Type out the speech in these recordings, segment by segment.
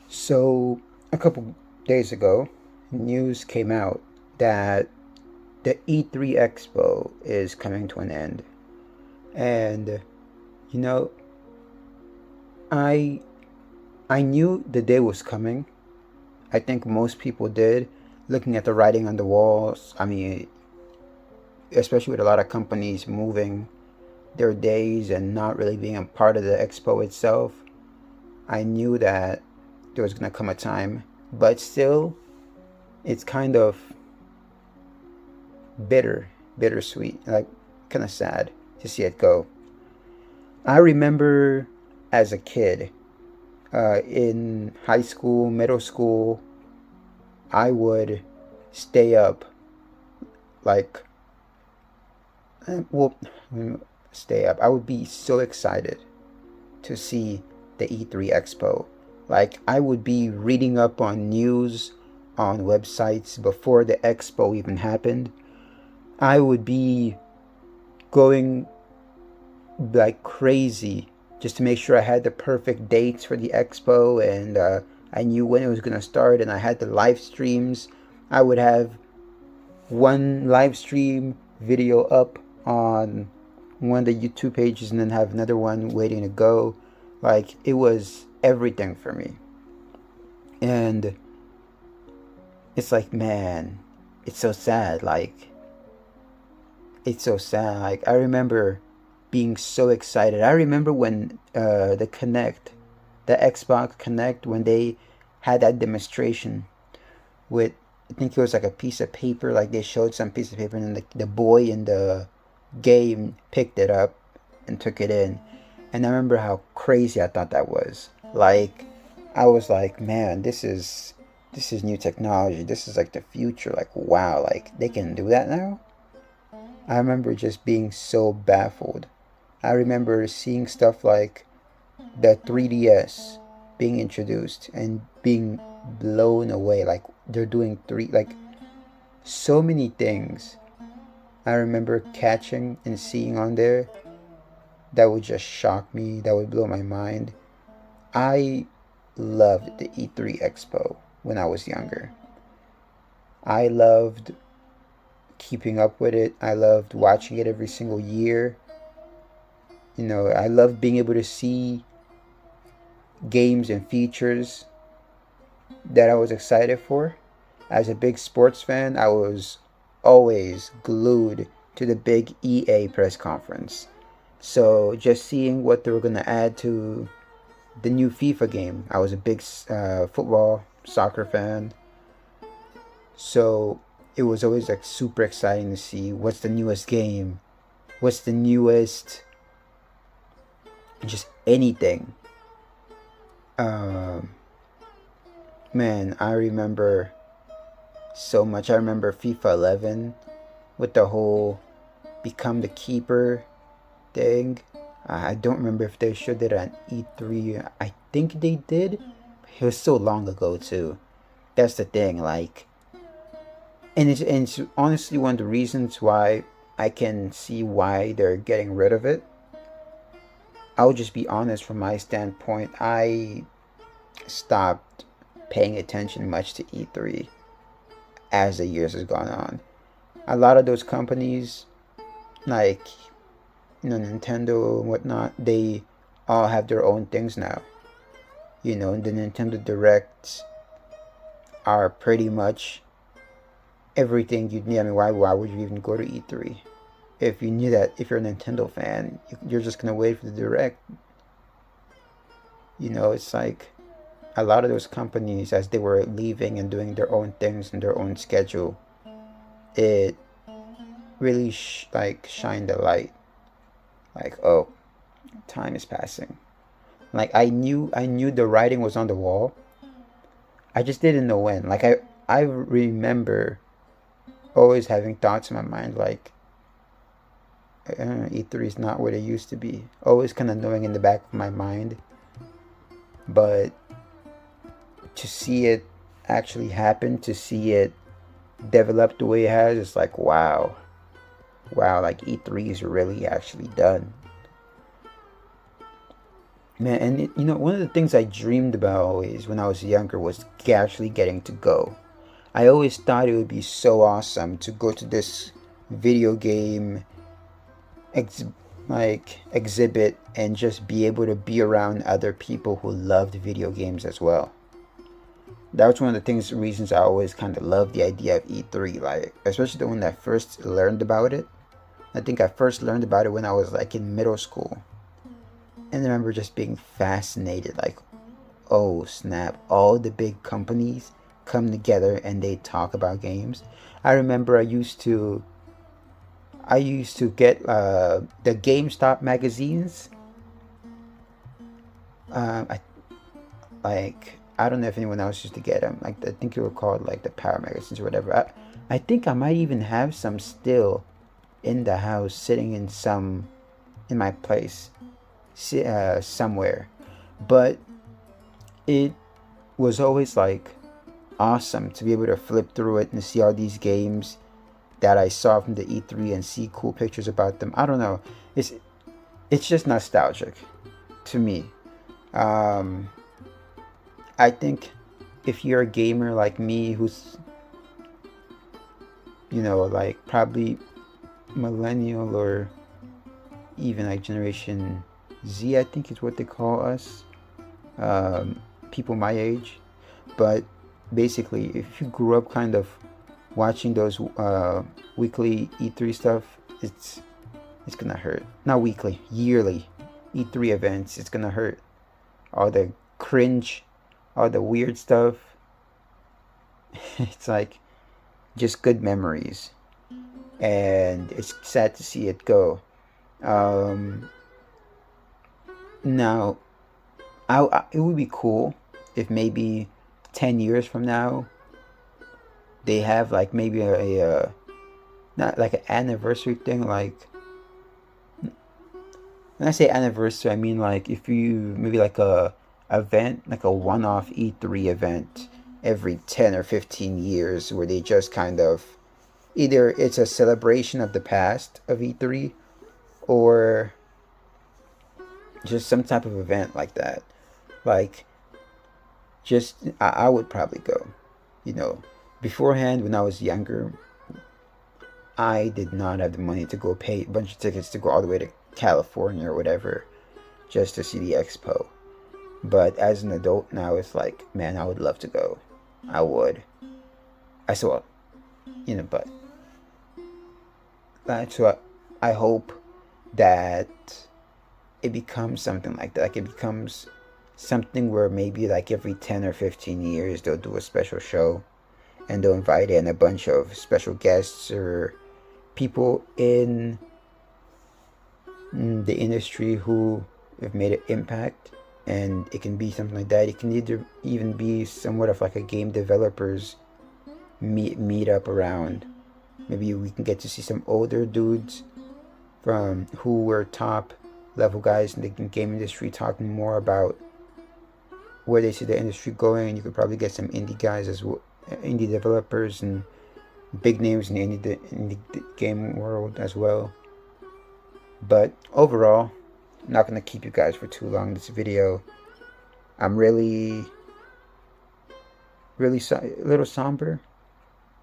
So, a couple days ago, news came out that the E3 Expo is coming to an end. And you know, I I knew the day was coming. I think most people did, looking at the writing on the walls. I mean, especially with a lot of companies moving their days and not really being a part of the expo itself. I knew that there was going to come a time, but still it's kind of bittersweet, like kind of sad to see it go. I remember as a kid, in high school, middle school, I would stay up like, well, stay up. I would be so excited to see the E3 Expo. Like, I would be reading up on news on websites before the expo even happened. I would be going like crazy just to make sure I had the perfect dates for the expo, and I knew when it was going to start, and I had the live streams. I would have one live stream video up on one of the YouTube pages and then have another one waiting to go. Like, it was everything for me. And it's like, man, it's so sad. Like, it's so sad. Like, I remember being so excited. I remember when the Xbox Connect, when they had that demonstration with, I think it was like a piece of paper, like they showed some piece of paper, and then the boy in the game picked it up and took it in. And I remember how crazy I thought that was. Like, I was like, man, this is new technology. This is like the future. Like, wow, like they can do that now. I remember just being so baffled. I remember seeing stuff like the 3DS being introduced and being blown away. Like, they're doing like so many things. I remember catching and seeing on there that would just shock me, that would blow my mind. I loved the E3 Expo when I was younger. I loved keeping up with it. I loved watching it every single year. I loved being able to see games and features that I was excited for. As a big sports fan, I was always glued to the big EA press conference. So just seeing what they were going to add to the new FIFA game. I was a big football, soccer fan. So it was always like super exciting to see what's the newest game, what's the newest, just anything. Um, Man, I remember so much. I remember FIFA 11 with the whole become the keeper thing. I don't remember if they showed it on E3. I think they did. It was so long ago too. That's the thing. Like, and it's honestly one of the reasons why I can see why they're getting rid of it. I'll just be honest from my standpoint. I stopped paying attention much to E3 as the years has gone on. A lot of those companies, like Nintendo and whatnot, they all have their own things now. The Nintendo Directs are pretty much everything you'd need. I mean, why would you even go to E3 if you knew that if you're a Nintendo fan, you're just gonna wait for the Direct? It's like a lot of those companies, as they were leaving and doing their own things in their own schedule, it really like shined a light. Like, oh, time is passing. Like, I knew the writing was on the wall. I just didn't know when. Like, I remember always having thoughts in my mind like, E3 is not what it used to be. Always kind of knowing in the back of my mind, but to see it actually happen, to see it develop the way it has, it's like, wow. Wow, like E3 is really actually done. Man, and one of the things I dreamed about always when I was younger was actually getting to go. I always thought it would be so awesome to go to this video game ex- exhibit and just be able to be around other people who loved video games as well. That was one of the reasons I always kind of loved the idea of E3, like especially when I first learned about it. I think I first learned about it when I was like in middle school, and I remember just being fascinated, like, oh snap, all the big companies come together and they talk about games. I remember I used to get the GameStop magazines. I like I don't know if anyone else used to get them. Like I think they were called like the Power magazines or whatever. I think I might even have some still in the house, sitting in my place, somewhere. But it was always like awesome to be able to flip through it and see all these games that I saw from the E3 and see cool pictures about them. I don't know. It's just nostalgic to me. Um, I think if you're a gamer like me, who's like probably millennial or even like Generation Z, I think is what they call us, people my age. But basically, if you grew up kind of watching those weekly E3 stuff, it's gonna hurt. Not weekly, yearly E3 events. It's gonna hurt. All the cringe, all the weird stuff. It's like just good memories, and it's sad to see it go. Um, Now, it would be cool if maybe 10 years from now they have like maybe a not like an anniversary thing. Like when I say anniversary, I mean like if you maybe like a event, like a one-off E3 event every 10 or 15 years, where they just kind of either it's a celebration of the past of E3, or just some type of event like that. Like just I would probably go. You know, beforehand when I was younger, I did not have the money to go pay a bunch of tickets to go all the way to California or whatever just to see the expo. But as an adult now, it's like, man, I would love to go. I would. I saw, but that's what I hope, that it becomes something like that. Like it becomes something where maybe like every 10 or 15 years they'll do a special show and they'll invite in a bunch of special guests or people in the industry who have made an impact. And it can be something like that. It can either even be somewhat of like a game developers meet up around. Maybe we can get to see some older dudes from who were top level guys in the game industry talking more about where they see the industry going. And you could probably get some indie guys as well, indie developers and big names in the indie game world as well. But overall, I'm not going to keep you guys for too long this video. I'm really a little somber,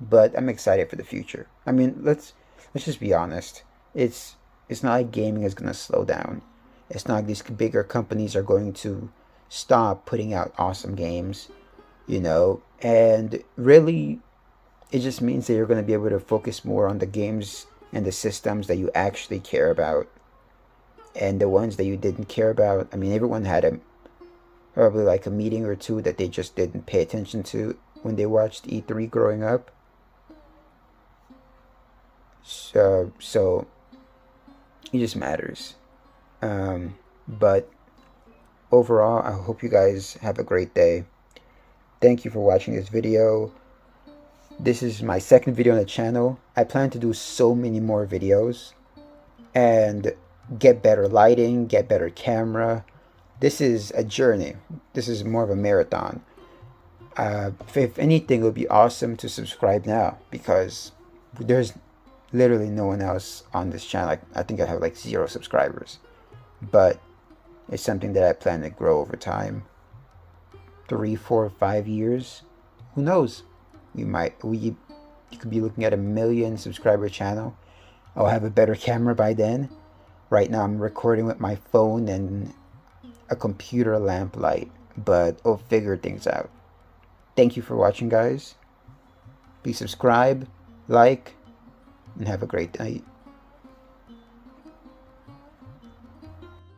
but I'm excited for the future. I mean, let's just be honest. It's not like gaming is going to slow down. It's not like these bigger companies are going to stop putting out awesome games, and really it just means that you're going to be able to focus more on the games and the systems that you actually care about. And the ones that you didn't care about, I mean, everyone had probably like a meeting or two that they just didn't pay attention to when they watched E3 growing up. So it just matters. But overall, I hope you guys have a great day. Thank you for watching this video. This is my second video on the channel. I plan to do so many more videos and get better lighting, get better camera. This is a journey. This is more of a marathon. If anything, it would be awesome to subscribe now, because there's literally no one else on this channel. I think I have like 0 subscribers. But It's something that I plan to grow over time. 3, 4, 5 years, who knows? You could be looking at a 1 million subscriber channel. I'll have a better camera by then. Right now I'm recording with my phone and a computer lamp light, but I'll figure things out. Thank you for watching, guys. Please subscribe, like, and have a great night.